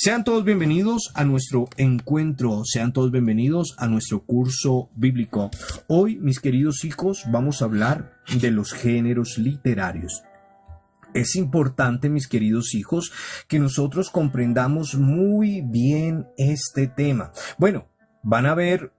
Sean todos bienvenidos a nuestro encuentro, sean todos bienvenidos a nuestro curso bíblico. Hoy, mis queridos hijos, vamos a hablar de los géneros literarios. Es importante, mis queridos hijos, que nosotros comprendamos muy bien este tema. Bueno, van a ver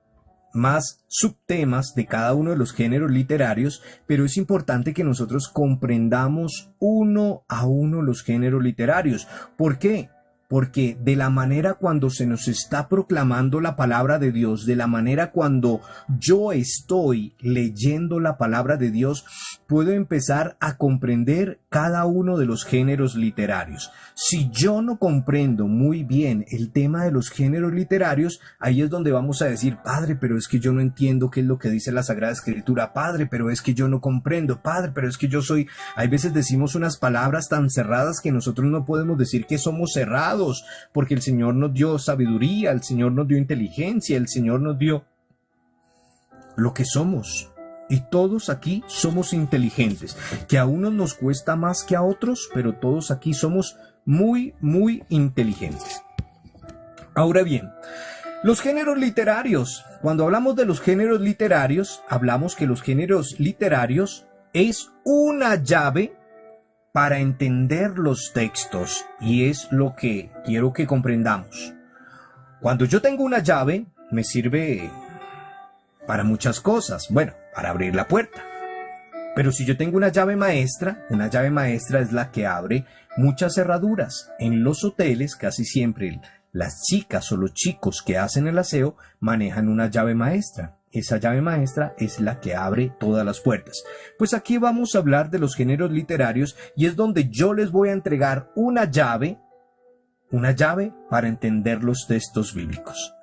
más subtemas de cada uno de los géneros literarios, pero es importante que nosotros comprendamos uno a uno los géneros literarios. ¿Por qué? Porque de la manera cuando se nos está proclamando la palabra de Dios, de la manera cuando yo estoy leyendo la palabra de Dios, puedo empezar a comprender cada uno de los géneros literarios. Si yo no comprendo muy bien el tema de los géneros literarios, ahí es donde vamos a decir, Padre, pero es que yo no entiendo qué es lo que dice la Sagrada Escritura. Padre, pero es que yo no comprendo. Padre, pero es que yo soy... Hay veces decimos unas palabras tan cerradas que nosotros no podemos decir que somos cerrados, porque el Señor nos dio sabiduría, el Señor nos dio inteligencia, el Señor nos dio lo que somos. Y todos aquí somos inteligentes, que a unos nos cuesta más que a otros, pero todos aquí somos muy inteligentes. Ahora bien, los géneros literarios. Cuando hablamos de los géneros literarios, hablamos que los géneros literarios es una llave para entender los textos, y es lo que quiero que comprendamos. Cuando yo tengo una llave, me sirve para muchas cosas. Bueno, para abrir la puerta. Pero si yo tengo una llave maestra es la que abre muchas cerraduras. En los hoteles, casi siempre las chicas o los chicos que hacen el aseo manejan una llave maestra. Esa llave maestra es la que abre todas las puertas. Pues aquí vamos a hablar de los géneros literarios, y es donde yo les voy a entregar una llave para entender los textos bíblicos.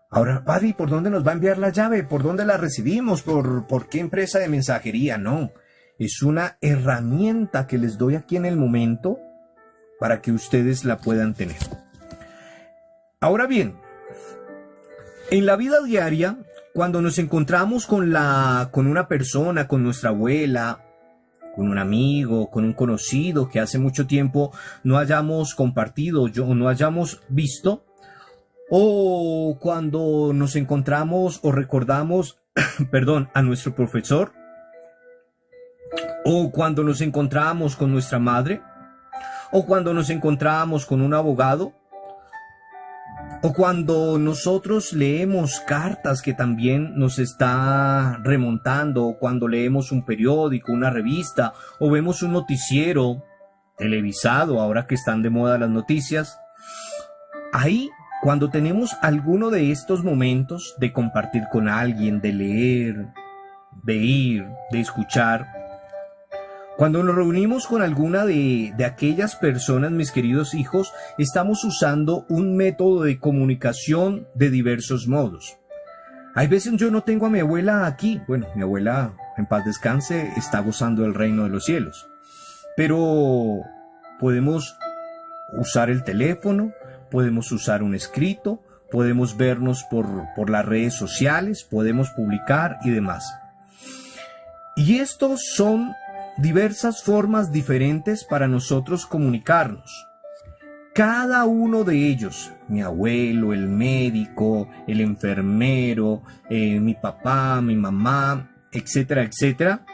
Ahora, Padre, ¿por dónde nos va a enviar la llave? ¿Por dónde la recibimos? ¿Por qué empresa de mensajería? No, es una herramienta que les doy aquí en el momento para que ustedes la puedan tener. Ahora bien, en la vida diaria, cuando nos encontramos con una persona, con nuestra abuela, con un amigo, con un conocido que hace mucho tiempo no hayamos compartido o no hayamos visto, o cuando nos encontramos o recordamos, a nuestro profesor, o cuando nos encontramos con nuestra madre, o cuando nos encontramos con un abogado, o cuando nosotros leemos cartas que también nos está remontando, o cuando leemos un periódico, una revista, o vemos un noticiero televisado, ahora que están de moda las noticias, ahí, cuando tenemos alguno de estos momentos de compartir con alguien, de leer, de ir, de escuchar, cuando nos reunimos con alguna de aquellas personas, mis queridos hijos, estamos usando un método de comunicación de diversos modos. Hay veces yo no tengo a mi abuela aquí. Bueno, mi abuela, en paz descanse, está gozando del reino de los cielos. Pero podemos usar el teléfono, podemos usar un escrito, podemos vernos por las redes sociales, podemos publicar y demás. Y estos son diversas formas diferentes para nosotros comunicarnos. Cada uno de ellos, mi abuelo, el médico, el enfermero, mi papá, mi mamá, etcétera, etcétera,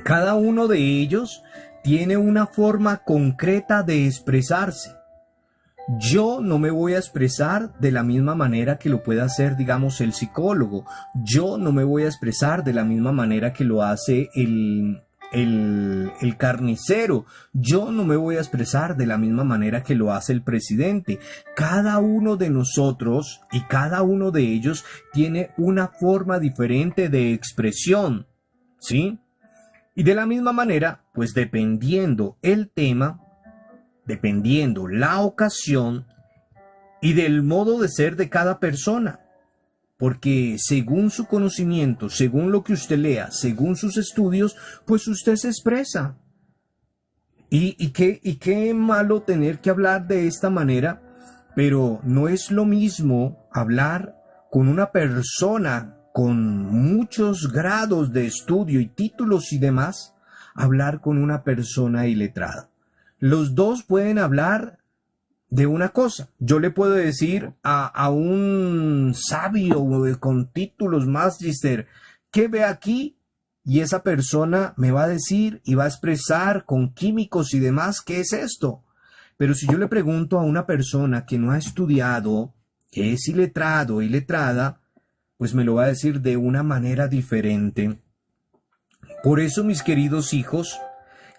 cada uno de ellos tiene una forma concreta de expresarse. Yo no me voy a expresar de la misma manera que lo puede hacer, digamos, el psicólogo. Yo no me voy a expresar de la misma manera que lo hace el carnicero. Yo no me voy a expresar de la misma manera que lo hace el presidente. Cada uno de nosotros y cada uno de ellos tiene una forma diferente de expresión, ¿sí? Y de la misma manera, pues dependiendo el tema, dependiendo la ocasión y del modo de ser de cada persona, porque según su conocimiento, según lo que usted lea, según sus estudios, pues usted se expresa. Y qué malo tener que hablar de esta manera, pero no es lo mismo hablar con una persona con muchos grados de estudio y títulos y demás, hablar con una persona iletrada. Los dos pueden hablar de una cosa. Yo le puedo decir a un sabio con títulos Magister, ¿qué ve aquí? Y esa persona me va a decir y va a expresar con químicos y demás qué es esto. Pero si yo le pregunto a una persona que no ha estudiado, que es iletrado, iletrada, pues me lo va a decir de una manera diferente. Por eso, mis queridos hijos,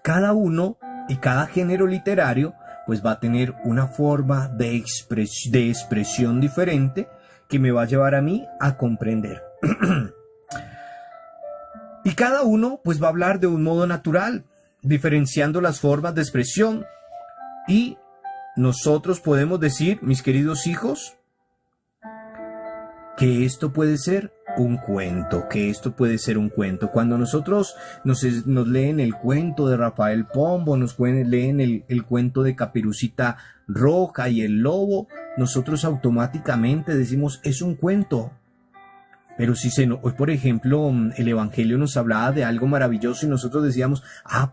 cada uno y cada género literario pues va a tener una forma de expresión diferente que me va a llevar a mí a comprender. Y cada uno pues va a hablar de un modo natural, diferenciando las formas de expresión. Y nosotros podemos decir, mis queridos hijos, que esto puede ser un cuento, que esto puede ser un cuento. Cuando nosotros nos leen el cuento de Rafael Pombo, nos leen el cuento de Caperucita Roja y el lobo, nosotros automáticamente decimos, es un cuento. Pero si hoy, por ejemplo, el Evangelio nos hablaba de algo maravilloso y nosotros decíamos,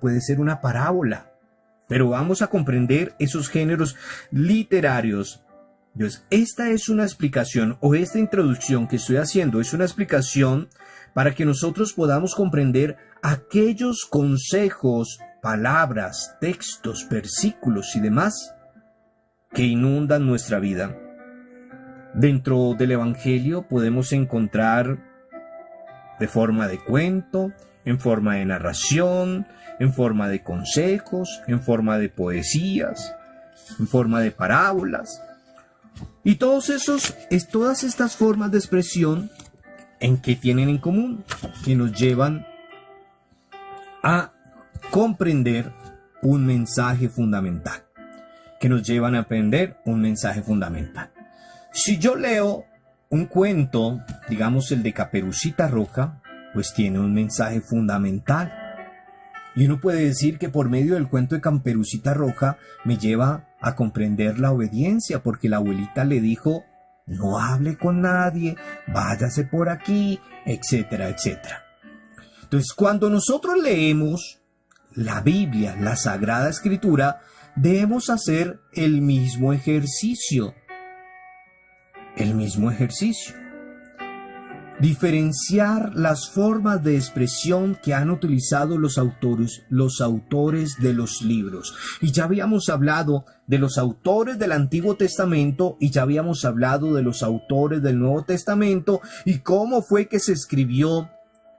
puede ser una parábola. Pero vamos a comprender esos géneros literarios. Entonces, esta es una explicación, o esta introducción que estoy haciendo es una explicación para que nosotros podamos comprender aquellos consejos, palabras, textos, versículos y demás que inundan nuestra vida. Dentro del Evangelio podemos encontrar de forma de cuento, en forma de narración, en forma de consejos, en forma de poesías, en forma de parábolas. Y todas estas formas de expresión, ¿en qué tienen en común? Que nos llevan a comprender un mensaje fundamental. Que nos llevan a aprender un mensaje fundamental. Si yo leo un cuento, digamos el de Caperucita Roja, pues tiene un mensaje fundamental. Y uno puede decir que por medio del cuento de Caperucita Roja me lleva a comprender la obediencia, porque la abuelita le dijo, no hable con nadie, váyase por aquí, etcétera, etcétera. Entonces, cuando nosotros leemos la Biblia, la Sagrada Escritura, debemos hacer el mismo ejercicio. Diferenciar las formas de expresión que han utilizado los autores de los libros. Y ya habíamos hablado de los autores del Antiguo Testamento y ya habíamos hablado de los autores del Nuevo Testamento y cómo fue que se escribió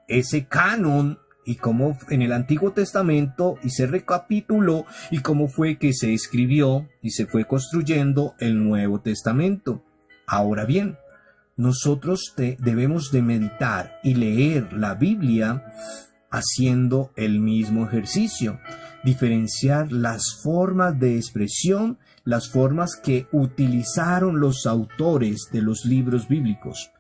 ese canon y cómo en el Antiguo Testamento y se recapituló y cómo fue que se escribió y se fue construyendo el Nuevo Testamento. Ahora bien, nosotros debemos de meditar y leer la Biblia haciendo el mismo ejercicio, diferenciar las formas de expresión, las formas que utilizaron los autores de los libros bíblicos.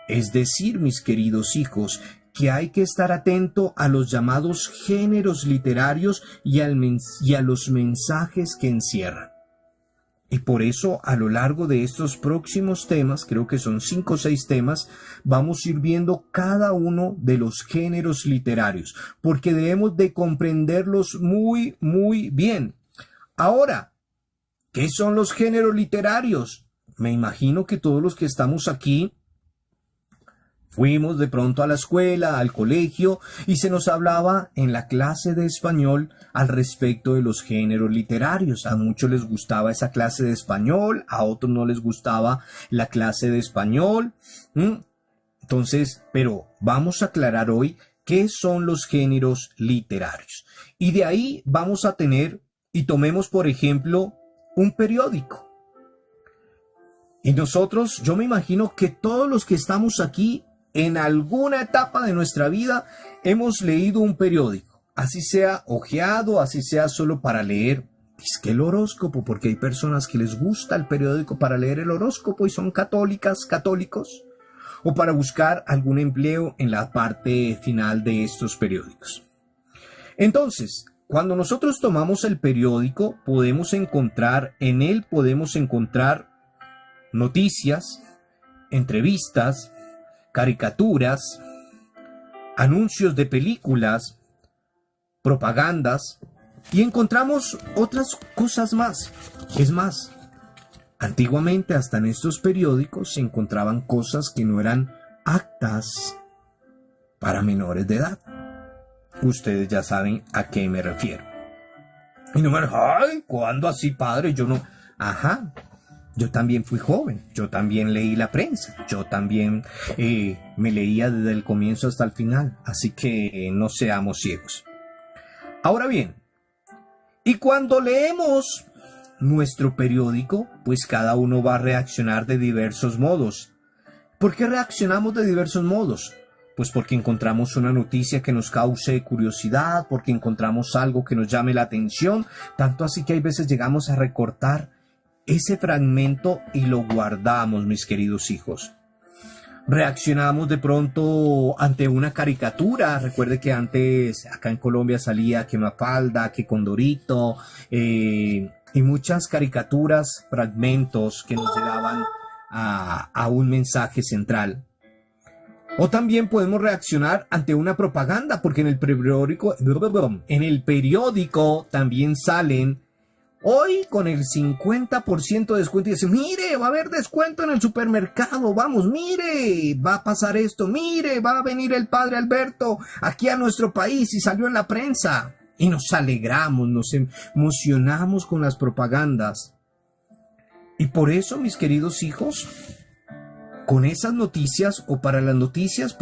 Es decir, mis queridos hijos, que hay que estar atento a los llamados géneros literarios y a los mensajes que encierran. Y por eso, a lo largo de estos próximos temas, creo que son 5 o 6 temas, vamos a ir viendo cada uno de los géneros literarios, porque debemos de comprenderlos muy, muy bien. Ahora, ¿qué son los géneros literarios? Me imagino que todos los que estamos aquí fuimos de pronto a la escuela, al colegio, y se nos hablaba en la clase de español al respecto de los géneros literarios. A muchos les gustaba esa clase de español, a otros no les gustaba la clase de español. Entonces, pero vamos a aclarar hoy qué son los géneros literarios. Y de ahí vamos a tener, y tomemos por ejemplo, un periódico. Y nosotros, yo me imagino que todos los que estamos aquí, en alguna etapa de nuestra vida hemos leído un periódico, así sea hojeado, así sea solo para leer, es que el horóscopo, porque hay personas que les gusta el periódico para leer el horóscopo y son católicos, o para buscar algún empleo en la parte final de estos periódicos. Entonces, cuando nosotros tomamos el periódico, en él podemos encontrar noticias, entrevistas, caricaturas, anuncios de películas, propagandas y encontramos otras cosas más. Es más, Antiguamente, hasta en estos periódicos se encontraban cosas que no eran aptas para menores de edad. Ustedes ya saben a qué me refiero. Y no me digan, ay, ¿cuándo así, padre? Yo no. Ajá, yo también fui joven, yo también leí la prensa, yo también me leía desde el comienzo hasta el final, así que no seamos ciegos. Ahora bien, y cuando leemos nuestro periódico, pues cada uno va a reaccionar de diversos modos. ¿Por qué reaccionamos de diversos modos? Pues porque encontramos una noticia que nos cause curiosidad, porque encontramos algo que nos llame la atención, tanto así que hay veces llegamos a recortar ese fragmento y lo guardamos, mis queridos hijos. Reaccionamos de pronto ante una caricatura. Recuerde que antes acá en Colombia salía que Mafalda, que Condorito, y muchas caricaturas, fragmentos que nos llevaban a un mensaje central. O también podemos reaccionar ante una propaganda, porque en el periódico también salen hoy con el 50% de descuento y dicen, mire, va a haber descuento en el supermercado, vamos, mire, va a pasar esto, mire, va a venir el padre Alberto aquí a nuestro país y salió en la prensa. Y nos alegramos, nos emocionamos con las propagandas. Y por eso, mis queridos hijos, con esas noticias o para las noticias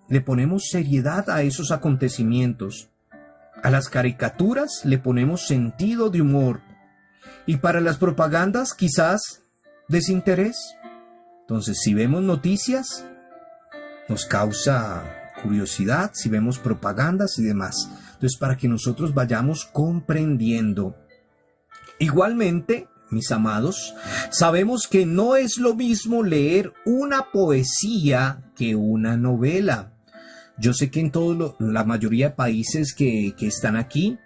le ponemos seriedad a esos acontecimientos. A las caricaturas le ponemos sentido de humor. Y para las propagandas quizás desinterés. Entonces, si vemos noticias, nos causa curiosidad, si vemos propagandas y demás. Entonces, para que nosotros vayamos comprendiendo. Igualmente, mis amados, sabemos que no es lo mismo leer una poesía que una novela. Yo sé que en la mayoría de países que están aquí,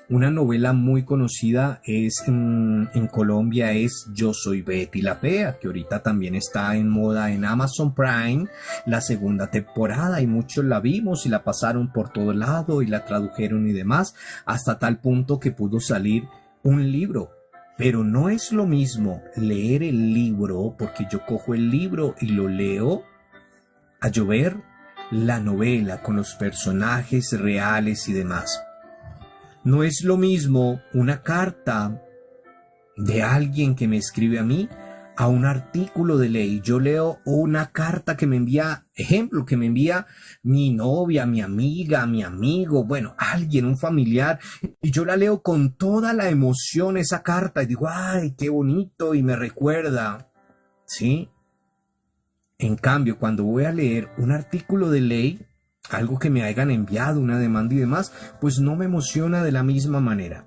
una novela muy conocida es en Colombia es Yo soy Betty la Fea, que ahorita también está en moda en Amazon Prime, la segunda temporada, y muchos la vimos y la pasaron por todo lado y la tradujeron y demás, hasta tal punto que pudo salir un libro. Pero no es lo mismo leer el libro, porque yo cojo el libro y lo leo, a yo ver la novela con los personajes reales y demás. No es lo mismo una carta de alguien que me escribe a mí a un artículo de ley. Yo leo una carta que me envía, ejemplo, que me envía mi novia, mi amiga, mi amigo, bueno, alguien, un familiar, y yo la leo con toda la emoción esa carta y digo, ay, qué bonito, y me recuerda, ¿sí? En cambio, cuando voy a leer un artículo de ley, algo que me hayan enviado, una demanda y demás, pues no me emociona de la misma manera.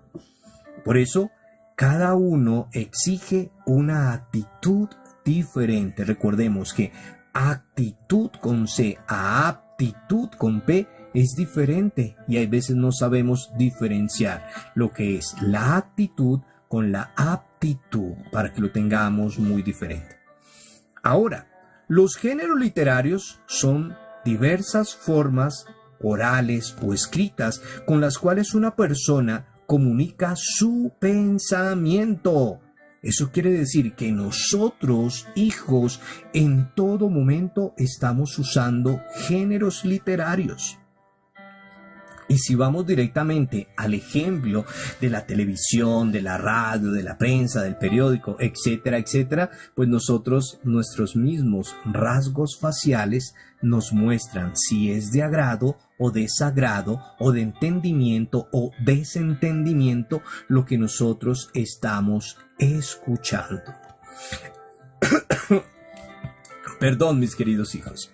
Por eso, cada uno exige una actitud diferente. Recordemos que actitud con C a aptitud con P es diferente y hay veces no sabemos diferenciar lo que es la actitud con la aptitud para que lo tengamos muy diferente. Ahora, los géneros literarios son diversas formas orales o escritas con las cuales una persona comunica su pensamiento. Eso quiere decir que nosotros, hijos, en todo momento estamos usando géneros literarios. Y si vamos directamente al ejemplo de la televisión, de la radio, de la prensa, del periódico, etcétera, etcétera, pues nuestros mismos rasgos faciales nos muestran si es de agrado o desagrado o de entendimiento o desentendimiento lo que nosotros estamos escuchando. Perdón, mis queridos hijos.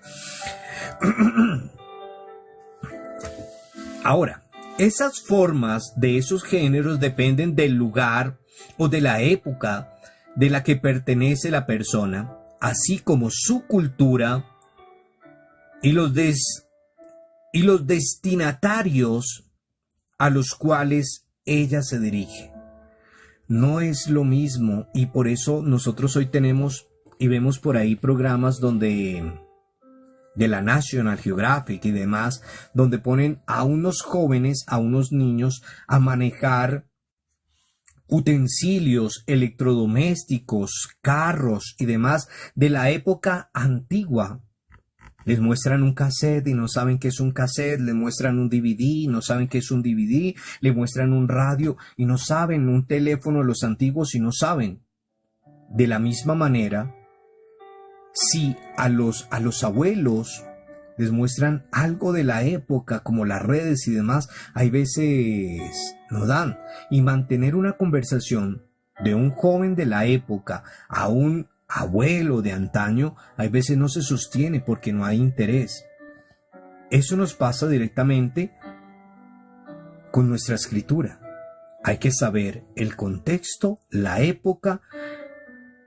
Ahora, esas formas de esos géneros dependen del lugar o de la época de la que pertenece la persona, así como su cultura y los destinatarios a los cuales ella se dirige. No es lo mismo, y por eso nosotros hoy tenemos y vemos por ahí programas de la National Geographic y demás, donde ponen a unos jóvenes, a unos niños a manejar utensilios electrodomésticos, carros y demás de la época antigua. Les muestran un cassette y no saben qué es un cassette, les muestran un DVD y no saben qué es un DVD, les muestran un radio y no saben, un teléfono de los antiguos y no saben. De la misma manera, si a los abuelos les muestran algo de la época, como las redes y demás, hay veces no dan. Y mantener una conversación de un joven de la época a un abuelo de antaño, hay veces no se sostiene porque no hay interés. Eso nos pasa directamente con nuestra escritura. Hay que saber el contexto, la época,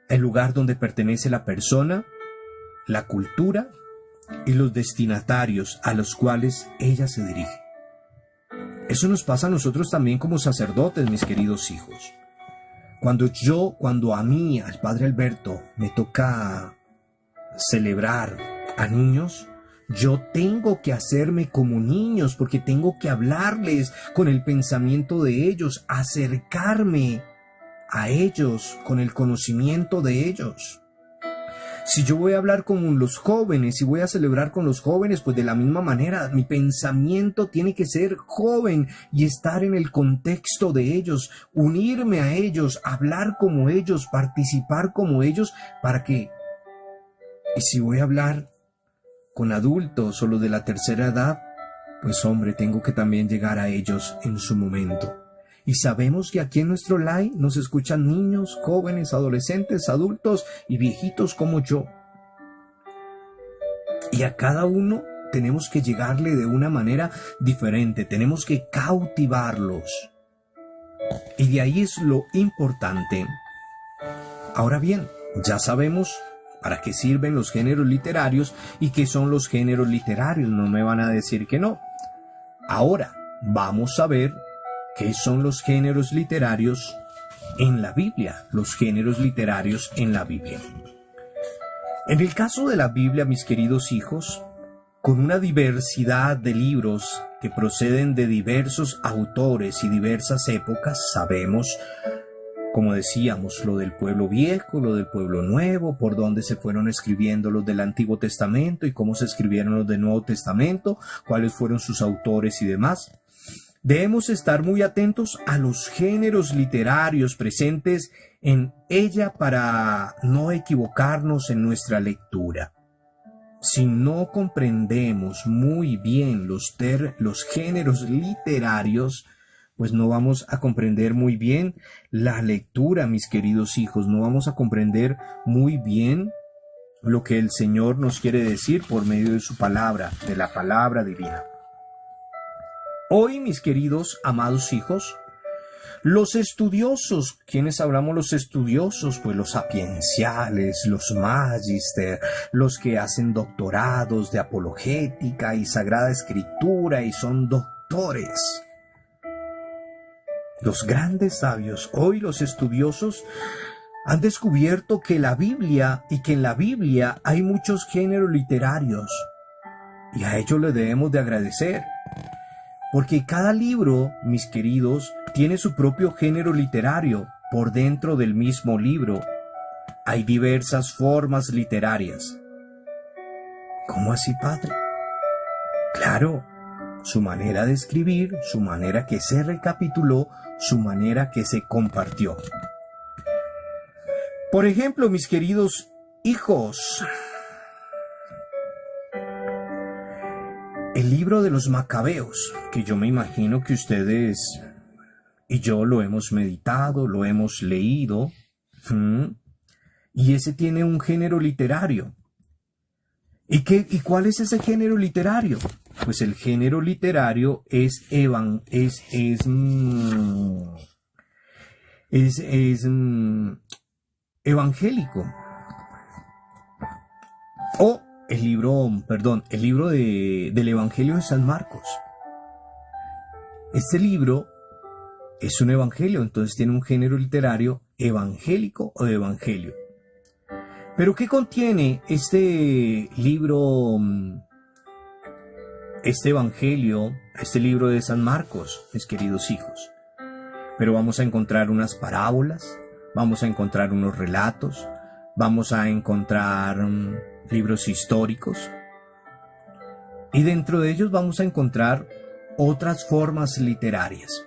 el lugar donde pertenece la persona, la cultura y los destinatarios a los cuales ella se dirige. Eso nos pasa a nosotros también como sacerdotes, mis queridos hijos. Cuando a mí, al padre Alberto, me toca celebrar a niños, yo tengo que hacerme como niños porque tengo que hablarles con el pensamiento de ellos, acercarme a ellos con el conocimiento de ellos. Si yo voy a hablar con los jóvenes y voy a celebrar con los jóvenes, pues de la misma manera, mi pensamiento tiene que ser joven y estar en el contexto de ellos, unirme a ellos, hablar como ellos, participar como ellos, para que, y si voy a hablar con adultos o los de la tercera edad, pues hombre, tengo que también llegar a ellos en su momento. Y sabemos que aquí en nuestro live nos escuchan niños, jóvenes, adolescentes, adultos y viejitos como yo. Y a cada uno tenemos que llegarle de una manera diferente, tenemos que cautivarlos. Y de ahí es lo importante. Ahora bien, ya sabemos para qué sirven los géneros literarios y qué son los géneros literarios, no me van a decir que no. Ahora vamos a ver ¿qué son los géneros literarios en la Biblia? Los géneros literarios en la Biblia. En el caso de la Biblia, mis queridos hijos, con una diversidad de libros que proceden de diversos autores y diversas épocas, sabemos, como decíamos, lo del pueblo viejo, lo del pueblo nuevo, por dónde se fueron escribiendo los del Antiguo Testamento y cómo se escribieron los del Nuevo Testamento, cuáles fueron sus autores y demás. Debemos estar muy atentos a los géneros literarios presentes en ella para no equivocarnos en nuestra lectura. Si no comprendemos muy bien los géneros literarios, pues no vamos a comprender muy bien la lectura, mis queridos hijos, no vamos a comprender muy bien lo que el Señor nos quiere decir por medio de su palabra, de la palabra divina. Hoy, mis queridos, amados hijos, los estudiosos, ¿quiénes hablamos los estudiosos? Pues los sapienciales, los magister, los que hacen doctorados de apologética y sagrada escritura y son doctores. Los grandes sabios, hoy los estudiosos, han descubierto que la Biblia y que en la Biblia hay muchos géneros literarios y a ellos les debemos de agradecer. Porque cada libro, mis queridos, tiene su propio género literario por dentro del mismo libro. Hay diversas formas literarias. ¿Cómo así, padre? Claro, su manera de escribir, su manera que se recapituló, su manera que se compartió. Por ejemplo, mis queridos hijos, el libro de los Macabeos, que yo me imagino que ustedes y yo lo hemos meditado, lo hemos leído, y ese tiene un género literario. ¿Y cuál es ese género literario? Pues el género literario es evangélico. O el libro del Evangelio de San Marcos. Este libro es un evangelio, entonces tiene un género literario evangélico o de evangelio. Pero ¿qué contiene este libro, este evangelio, este libro de San Marcos, mis queridos hijos? pero vamos a encontrar unas parábolas, vamos a encontrar unos relatos, vamos a encontrar libros históricos, y dentro de ellos vamos a encontrar otras formas literarias.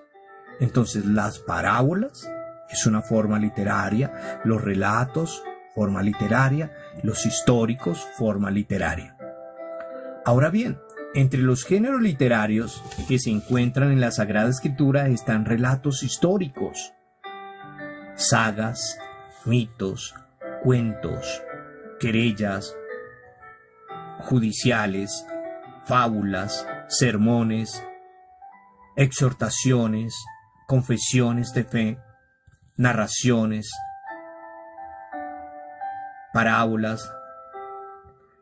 Entonces, las parábolas es una forma literaria, los relatos, forma literaria, los históricos, forma literaria. Ahora bien, entre los géneros literarios que se encuentran en la Sagrada Escritura están relatos históricos, sagas, mitos, cuentos, querellas, judiciales, fábulas, sermones, exhortaciones, confesiones de fe, narraciones, parábolas,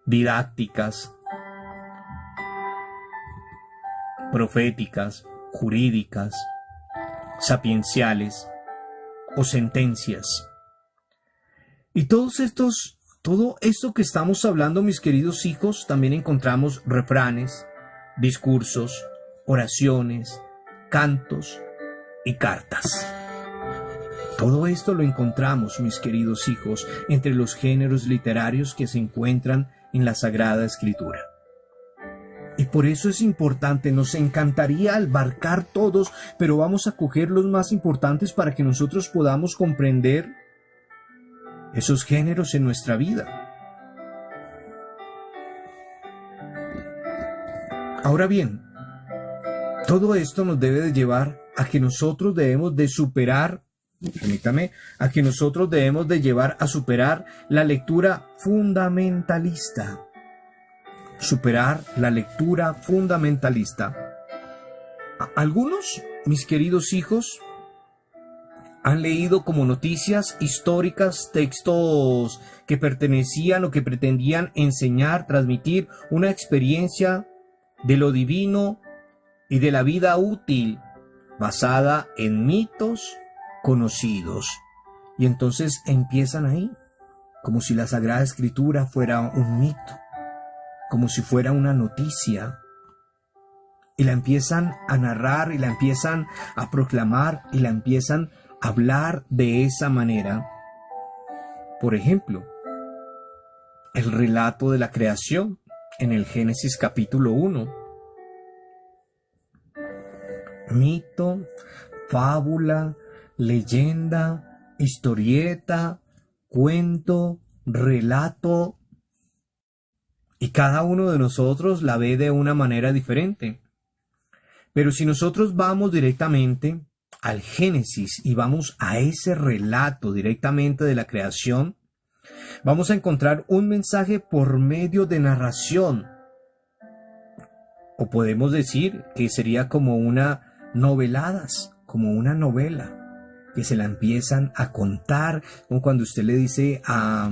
didácticas, proféticas, jurídicas, sapienciales o sentencias. Y todo esto que estamos hablando, mis queridos hijos, también encontramos refranes, discursos, oraciones, cantos y cartas. Todo esto lo encontramos, mis queridos hijos, entre los géneros literarios que se encuentran en la Sagrada Escritura. Y por eso es importante, nos encantaría abarcar todos, pero vamos a coger los más importantes para que nosotros podamos comprender esos géneros en nuestra vida. Ahora bien, todo esto nos debe de llevar a que nosotros debemos de superar, a que nosotros debemos de llevar a superar la lectura fundamentalista. Superar la lectura fundamentalista. Algunos, mis queridos hijos, han leído como noticias históricas textos que pertenecían o que pretendían enseñar, transmitir una experiencia de lo divino y de la vida útil basada en mitos conocidos. Y entonces empiezan ahí, como si la Sagrada Escritura fuera un mito, como si fuera una noticia, y la empiezan a narrar y la empiezan a proclamar y la empiezan a hablar de esa manera. Por ejemplo, el relato de la creación en el Génesis capítulo 1. Mito, fábula, leyenda, historieta, cuento, relato, y cada uno de nosotros la ve de una manera diferente. Pero si nosotros vamos directamente al Génesis y vamos a ese relato directamente de la creación, vamos a encontrar un mensaje por medio de narración. O podemos decir que sería como una noveladas, como una novela, que se la empiezan a contar, como cuando usted le dice a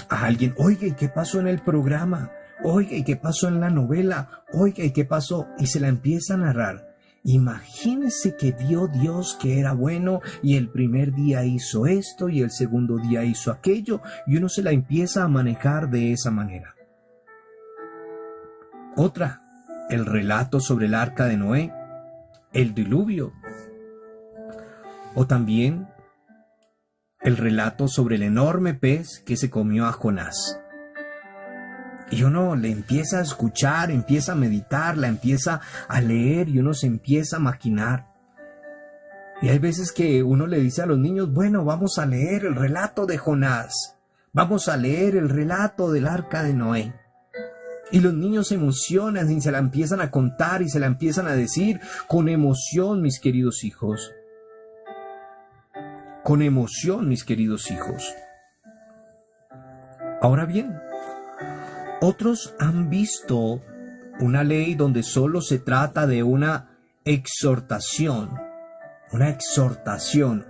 alguien, oiga, ¿y qué pasó en el programa? Oiga, ¿y qué pasó en la novela? Oiga, ¿y qué pasó? Y se la empieza a narrar. Imagínese que vio Dios que era bueno y el primer día hizo esto y el segundo día hizo aquello, y uno se la empieza a manejar de esa manera. Otra, el relato sobre el arca de Noé, el diluvio, o también el relato sobre el enorme pez que se comió a Jonás. Y uno le empieza a escuchar, empieza a meditar, la empieza a leer y uno se empieza a maquinar. Y hay veces que uno le dice a los niños, bueno, vamos a leer el relato de Jonás, vamos a leer el relato del arca de Noé. Y los niños se emocionan y se la empiezan a contar y se la empiezan a decir con emoción, mis queridos hijos. Con emoción, mis queridos hijos. Ahora bien, otros han visto una ley donde solo se trata de una exhortación,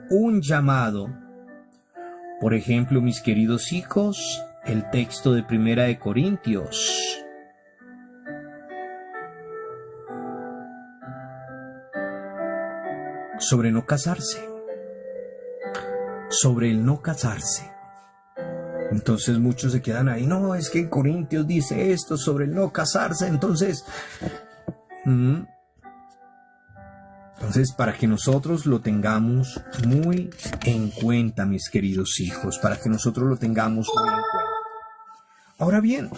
un llamado. Por ejemplo, mis queridos hijos, el texto de 1 de Corintios. Sobre no casarse. Sobre el no casarse. Entonces muchos se quedan ahí, no, es que en Corintios dice esto sobre el no casarse, entonces Entonces, para que nosotros lo tengamos muy en cuenta, mis queridos hijos, para que nosotros lo tengamos muy en cuenta. Ahora bien,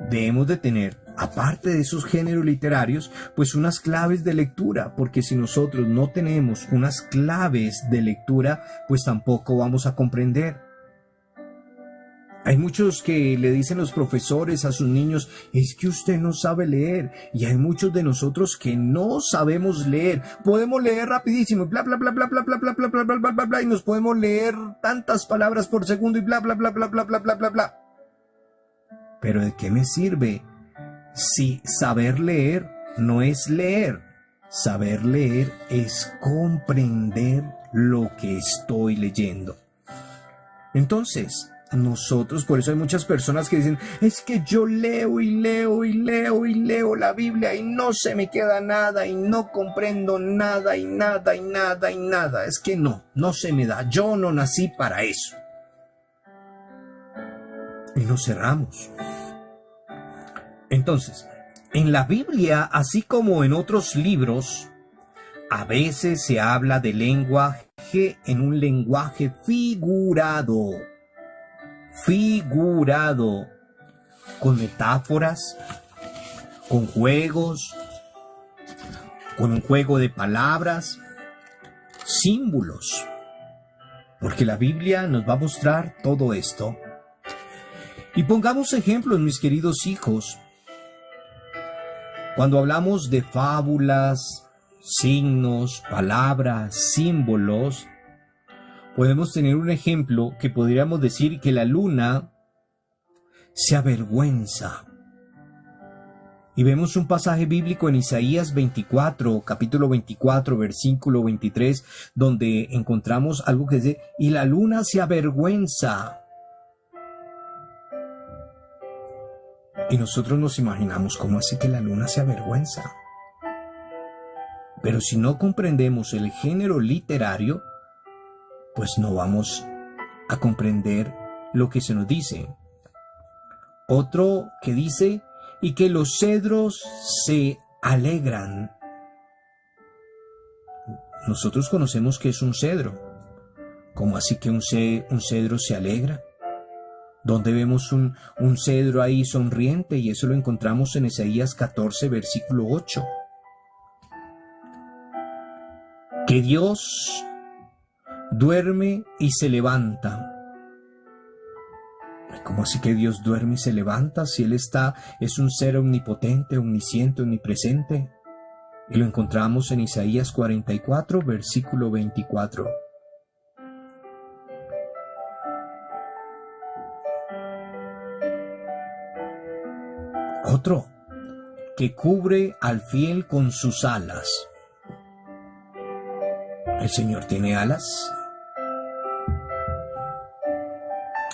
debemos de tener, aparte de esos géneros literarios, pues unas claves de lectura, porque si nosotros no tenemos unas claves de lectura, pues tampoco vamos a comprender. Hay muchos que le dicen los profesores a sus niños, es que usted no sabe leer, y hay muchos de nosotros que no sabemos leer. Podemos leer rapidísimo, bla bla bla bla bla bla bla bla bla bla bla bla bla, y nos podemos leer tantas palabras por segundo y bla bla bla bla bla bla bla bla bla. Pero ¿de qué me sirve si saber leer no es leer? Saber leer es comprender lo que estoy leyendo. Entonces, nosotros, por eso hay muchas personas que dicen, es que yo leo y leo y leo y leo la Biblia y no se me queda nada y no comprendo nada y nada y nada y nada. Es que no se me da. Yo no nací para eso. Y nos cerramos. Entonces, en la Biblia, así como en otros libros, a veces se habla de lenguaje en un lenguaje figurado, con metáforas, con juegos, con un juego de palabras, símbolos, porque la Biblia nos va a mostrar todo esto. Y pongamos ejemplos, mis queridos hijos. Cuando hablamos de fábulas, signos, palabras, símbolos, podemos tener un ejemplo que podríamos decir que la luna se avergüenza. Y vemos un pasaje bíblico en Isaías 24, capítulo 24, versículo 23, donde encontramos algo que dice, y la luna se avergüenza. Y nosotros nos imaginamos, ¿cómo así que la luna se avergüenza? Pero si no comprendemos el género literario, pues no vamos a comprender lo que se nos dice. Otro que dice, y que los cedros se alegran. Nosotros conocemos que es un cedro. ¿Cómo así que un cedro se alegra? Donde vemos un cedro ahí sonriente, y eso lo encontramos en Isaías 14, versículo 8. Que Dios duerme y se levanta. ¿Cómo así que Dios duerme y se levanta? Si Él es un ser omnipotente, omnisciente, omnipresente. Y lo encontramos en Isaías 44, versículo 24. Otro, que cubre al fiel con sus alas. ¿El Señor tiene alas?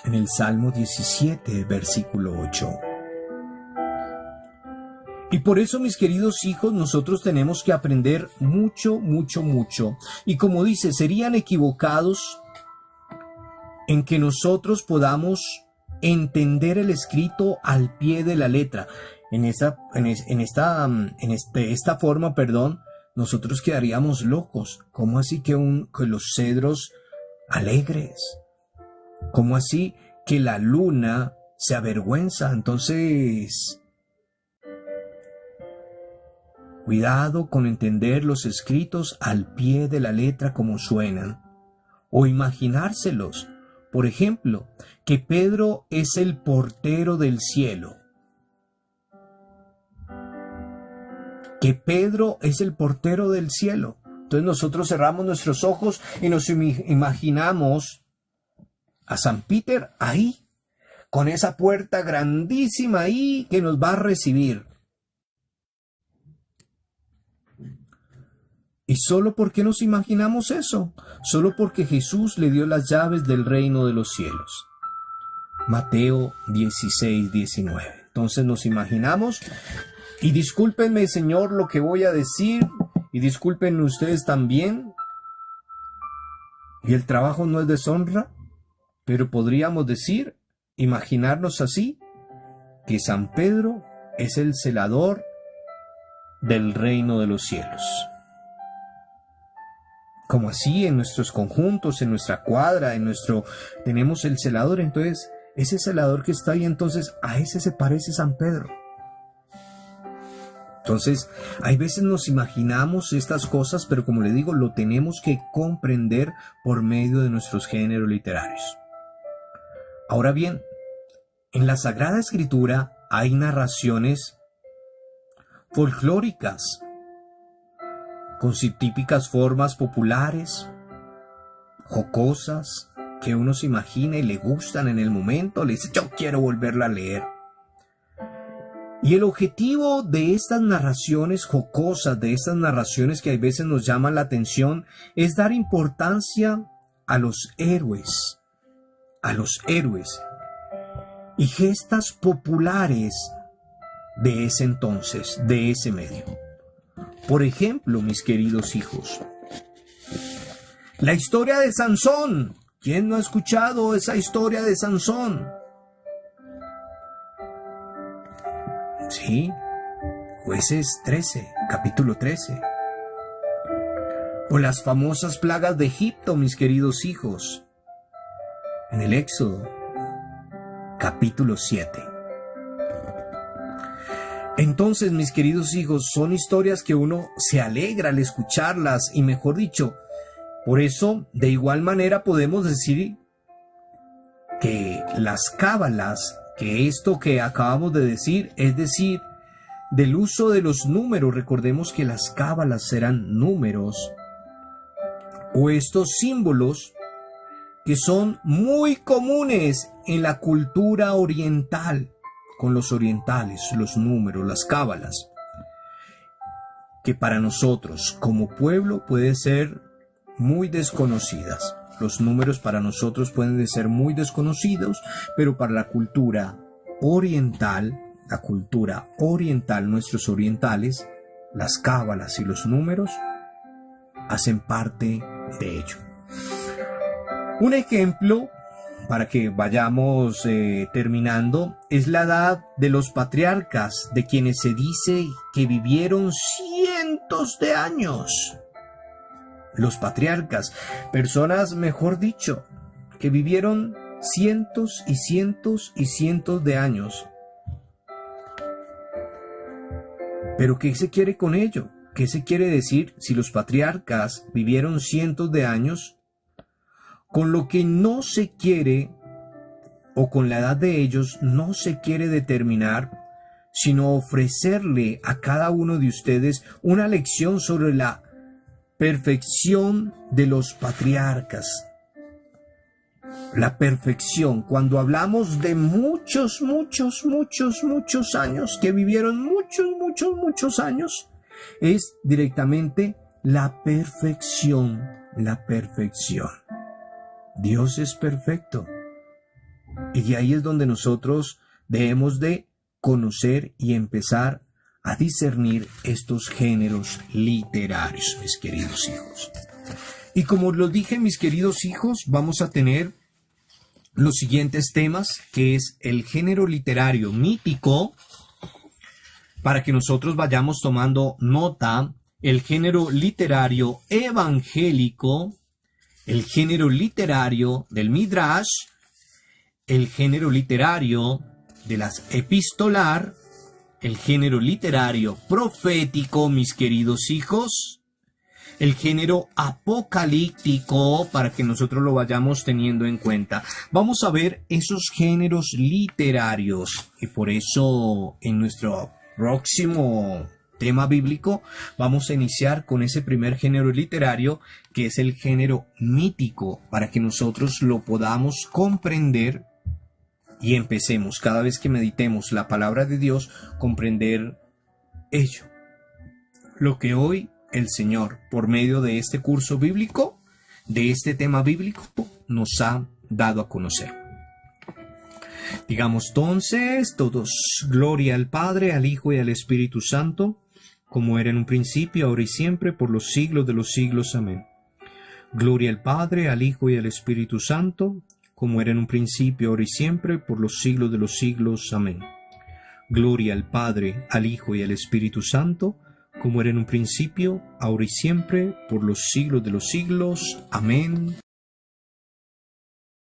En el Salmo 17, versículo 8. Y por eso, mis queridos hijos, nosotros tenemos que aprender mucho, mucho, mucho. Y como dice, serían equivocados en que nosotros podamos entender el escrito al pie de la letra. De esta forma, nosotros quedaríamos locos. ¿Cómo así que los cedros alegres? ¿Cómo así que la luna se avergüenza? Entonces, cuidado con entender los escritos al pie de la letra como suenan, o imaginárselos. Por ejemplo, que Pedro es el portero del cielo. Que Pedro es el portero del cielo. Entonces nosotros cerramos nuestros ojos y nos imaginamos a San Peter ahí, con esa puerta grandísima ahí que nos va a recibir. ¿Y solo porque nos imaginamos eso? Solo porque Jesús le dio las llaves del reino de los cielos. Mateo 16, 19. Entonces nos imaginamos, y discúlpenme, Señor, lo que voy a decir, y discúlpenme ustedes también, y el trabajo no es deshonra, pero podríamos decir, imaginarnos así, que San Pedro es el celador del reino de los cielos. como así en nuestros conjuntos, en nuestra cuadra, tenemos el celador, entonces ese celador que está ahí, entonces a ese se parece San Pedro. Entonces, hay veces nos imaginamos estas cosas, pero como le digo, lo tenemos que comprender por medio de nuestros géneros literarios. Ahora bien, en la Sagrada Escritura hay narraciones folclóricas, con sus típicas formas populares, jocosas, que uno se imagina y le gustan en el momento, le dice, yo quiero volverla a leer. Y el objetivo de estas narraciones jocosas, de estas narraciones que a veces nos llaman la atención, es dar importancia a los héroes y gestas populares de ese entonces, de ese medio. Por ejemplo, mis queridos hijos, la historia de Sansón. ¿Quién no ha escuchado esa historia de Sansón? Sí, Jueces 13, capítulo 13. O las famosas plagas de Egipto, mis queridos hijos, en el Éxodo, capítulo 7. Entonces, mis queridos hijos, son historias que uno se alegra al escucharlas y, mejor dicho, por eso, de igual manera podemos decir que las cábalas, que esto que acabamos de decir, es decir, del uso de los números, recordemos que las cábalas eran números, o estos símbolos que son muy comunes en la cultura oriental, con los orientales, los números, las cábalas, que para nosotros como pueblo puede ser muy desconocidas. Los números para nosotros pueden ser muy desconocidos, pero para la cultura oriental, nuestros orientales, las cábalas y los números hacen parte de ello. Un ejemplo, para que vayamos terminando, es la edad de los patriarcas, de quienes se dice que vivieron cientos de años. Los patriarcas, personas, mejor dicho, que vivieron cientos y cientos y cientos de años. Pero ¿qué se quiere con ello? ¿Qué se quiere decir si los patriarcas vivieron cientos de años? Con lo que no se quiere, o con la edad de ellos, no se quiere determinar, sino ofrecerle a cada uno de ustedes una lección sobre la perfección de los patriarcas. La perfección, cuando hablamos de muchos años, que vivieron muchos años, es directamente la perfección, Dios es perfecto. Y de ahí es donde nosotros debemos de conocer y empezar a discernir estos géneros literarios, mis queridos hijos. Y como los dije, mis queridos hijos, vamos a tener los siguientes temas, que es el género literario mítico, para que nosotros vayamos tomando nota, el género literario evangélico, el género literario del Midrash, el género literario de las epistolar, el género literario profético, mis queridos hijos, el género apocalíptico, para que nosotros lo vayamos teniendo en cuenta. Vamos a ver esos géneros literarios, y por eso en nuestro próximo tema bíblico vamos a iniciar con ese primer género literario, que es el género mítico, para que nosotros lo podamos comprender y empecemos, cada vez que meditemos la palabra de Dios, comprender ello, lo que hoy el Señor, por medio de este curso bíblico, de este tema bíblico, nos ha dado a conocer. Digamos entonces todos: gloria al Padre, al Hijo y al Espíritu Santo, como era en un principio, ahora y siempre, por los siglos de los siglos. Amén. Gloria al Padre, al Hijo y al Espíritu Santo, como era en un principio, ahora y siempre, por los siglos de los siglos. Amén. Gloria al Padre, al Hijo y al Espíritu Santo, como era en un principio, ahora y siempre, por los siglos de los siglos. Amén.